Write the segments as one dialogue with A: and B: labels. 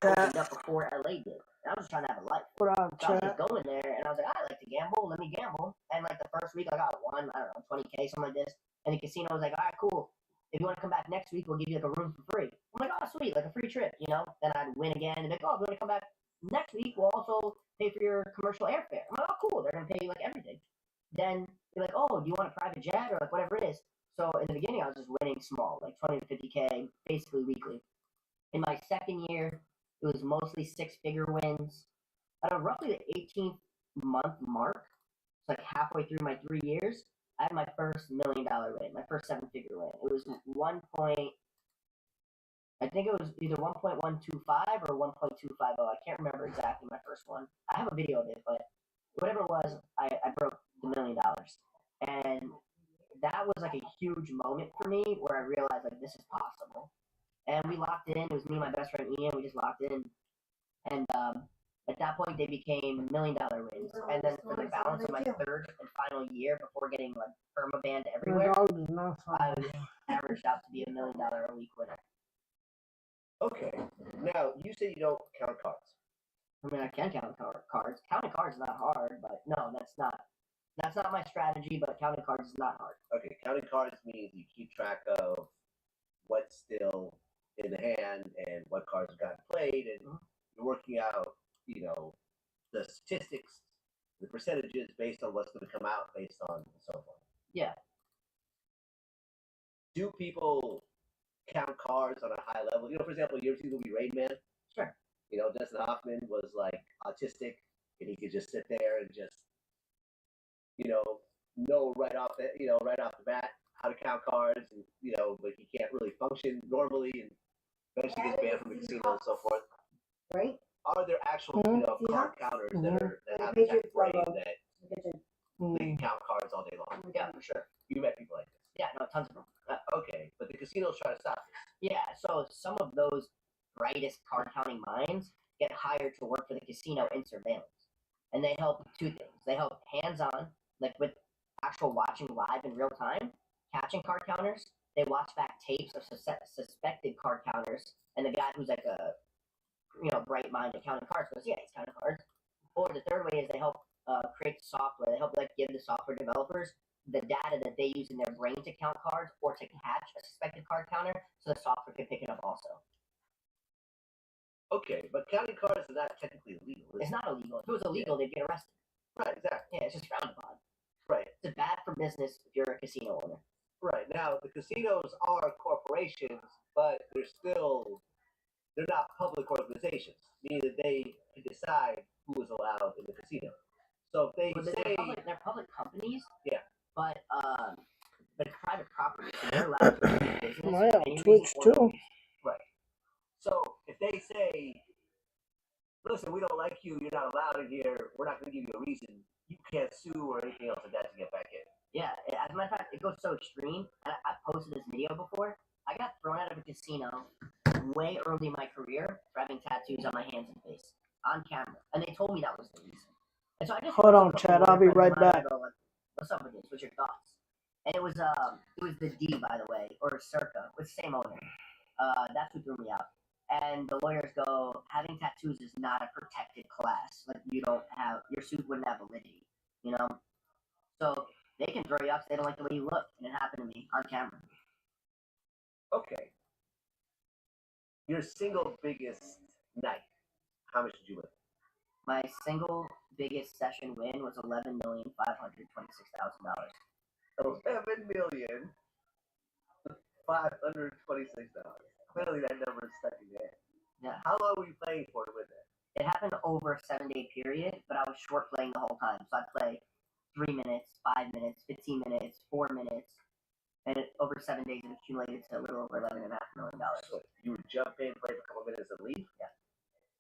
A: opened up before LA did. And I was just trying to have a life.
B: What up,
A: So I was
B: chat?
A: just going there, and I was like, I like to gamble. Let me gamble. And like the first week, I got one, I don't know, 20K, something like this. And the casino was like, all right, cool. If you want to come back next week, we'll give you like a room for free. I'm like, oh, sweet, like a free trip, you know? Then I'd win again, and they're like, oh, if you want to come back next week, we'll also pay for your commercial airfare. I'm like, oh, cool, they're going to pay you like everything. Then they're like, oh, do you want a private jet or like whatever it is? So in the beginning, I was just winning small, like 20 to 50K, basically weekly. In my second year, it was mostly six-figure wins. At roughly the 18th month mark, so like halfway through my 3 years, I had my first $1 million win, my first seven-figure win. It was I think it was either 1.125 or 1.250. I can't remember exactly my first one. I have a video of it, but whatever it was, I broke the $1 million. And that was like a huge moment for me where I realized like this is possible. And we locked in. It was me and my best friend Ian. We just locked in, and at that point they became $1 million wins. And then for the balance of my third and final year, before getting like perma-banned everywhere, I averaged out to be $1 million a week winner.
C: Okay. Now you say you don't count cards.
A: I mean, I can count cards. Counting cards is not hard, but no, that's not my strategy. But counting cards is not hard.
C: Okay, counting cards means you keep track of what's still in the hand and what cards have gotten played, and you're working out, the statistics, the percentages based on what's going to come out based on and so forth.
A: Yeah.
C: Do people count cards on a high level? For example, you ever see the movie Rain Man?
A: Sure.
C: Dustin Hoffman was like autistic, and he could just sit there and just, know right off the bat how to count cards, and but he can't really function normally, and eventually gets banned from the casino and so forth.
A: Right.
C: Are there actual card counters that have the type of brain that they can count cards all day long?
A: Yeah, for sure.
C: You met people like this.
A: Yeah, no, tons of them.
C: Okay, but the casinos try to stop
A: this. Yeah, so some of those brightest card counting minds get hired to work for the casino in surveillance, and they help two things. They help hands-on, like with actual watching live in real time, catching card counters. They watch back tapes of suspected card counters, and the guy who's like a bright mind at counting cards goes, yeah, he's counting cards. Or the third way is they help create software. They help give the software developers the data that they use in their brain to count cards or to catch a suspected card counter, so the software can pick it up also.
C: Okay, but counting cards is not technically illegal.
A: It's not illegal. If it was illegal, they'd get arrested.
C: Right, exactly.
A: Yeah, it's just frowned upon.
C: Right.
A: It's bad for business if you're a casino owner.
C: Right. Now, the casinos are corporations, but they're not public organizations, meaning that they can decide who is allowed in the casino. So if
A: they're public companies.
C: Yeah.
A: But it's private property, so they're allowed to do business.
B: Yeah, Twitch too.
C: Right. So if they say, listen, we don't like you, you're not allowed in here, we're not going to give you a reason, you can't sue or anything else like that to get back in.
A: Yeah, as a matter of fact, it goes so extreme. I posted this video before. I got thrown out of a casino way early in my career for having tattoos on my hands and face on camera, and they told me that was the reason. And so I just
B: hold on, Chad. I'll be right back.
A: What's up with this? What's your thoughts? And it was the D, by the way, or Circa, with the same owner. That's what threw me out. And the lawyers go, having tattoos is not a protected class. Like your suit wouldn't have validity, So they can throw you out because they don't like the way you look, and it happened to me on camera.
C: Okay. Your single biggest night, how much did you win?
A: My single biggest session win was $11,526,000.
C: $11,526,000. Clearly, that number is stuck in your head.
A: Yeah.
C: How long were you playing for to win that?
A: It happened over a 7-day period, but I was short playing the whole time. So I'd play 3 minutes, 5 minutes, 15 minutes, 4 minutes, and over 7 days it accumulated to a little over $11.5 million.
C: So you would jump in, play for a couple minutes, and leave?
A: Yeah.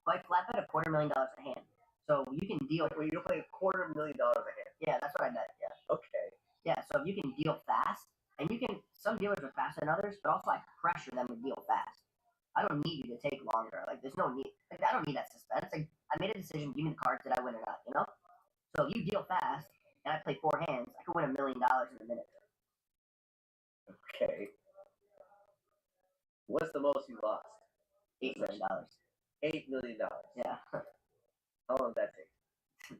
A: Like flat bet $250,000 a hand. So you can deal.
C: Well, you're playing $250,000 a hand.
A: Yeah, that's what I bet. Yeah.
C: Okay.
A: Yeah, so if you can deal fast, and some dealers are faster than others, but also I pressure them to deal fast. I don't need you to take longer. Like, there's no need. Like, I don't need that suspense. Like, I made a decision. Give me the cards. Did I win or not? So if you deal fast and I play 4 hands, I could win $1 million in a minute.
C: Okay. What's the most you lost?
A: $8 million.
C: $8 million.
A: Yeah.
C: How long did that take?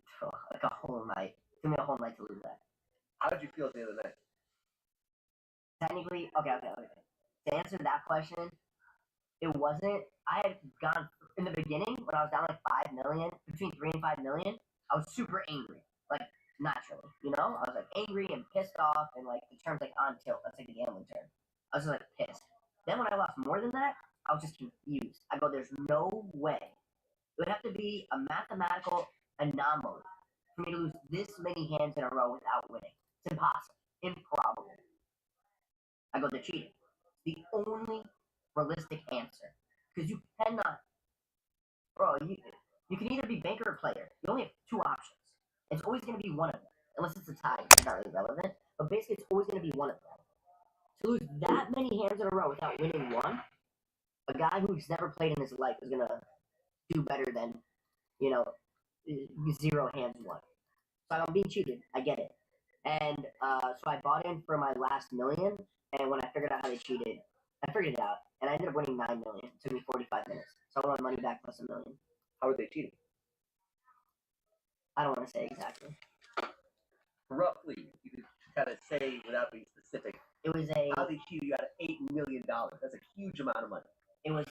A: Like a whole night. It took me a whole night to lose that.
C: How did you feel at the end of the night?
A: Technically, okay. To answer that question, it wasn't. I had gone in the beginning when I was down like 5 million, between 3 and 5 million. I was super angry, like naturally, you know. I was like angry and pissed off, and like the term's like on tilt. That's like the gambling term. I was just like pissed. Then when I lost more than that, I was just confused. I go, there's no way. It would have to be a mathematical anomaly for me to lose this many hands in a row without winning. It's impossible, improbable. I go, they're cheating. The only realistic answer. Because you cannot, bro, you can either be banker or player. You only have two options. It's always going to be one of them. Unless it's a tie, it's not really relevant. But basically, it's always going to be one of them. To lose that many hands in a row without winning one, a guy who's never played in his life is going to do better than, you know, 0 hands won. So I'm being cheated. I get it. And so I bought in for my last million. And when I figured out how they cheated, I figured it out. And I ended up winning 9 million. It took me 45 minutes. So I won my money back plus $1 million.
C: How were they cheating?
A: I don't want to say exactly.
C: Roughly, you could kind of say without being specific.
A: It was
C: How they cheated you out of $8 million. That's a huge amount of money.
A: It was